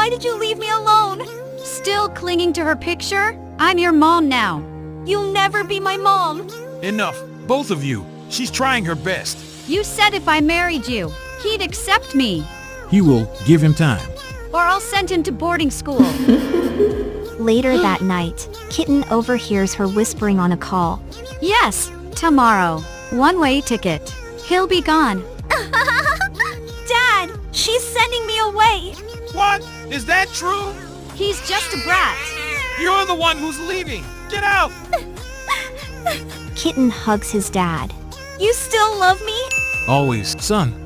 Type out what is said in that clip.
Why did you leave me alone? Still clinging to her picture? I'm your mom now. You'll never be my mom. Enough, both of you. She's trying her best. You said if I married you, he'd accept me. He will. Give him time. Or I'll send him to boarding school. Later that night, Kitten overhears her whispering on a call. Yes, tomorrow. One-way ticket. He'll be gone. Dad, she's sending me away. What? Is that true? He's just a brat. You're the one who's leaving. Get out! Kitten hugs his dad. You still love me? Always, son.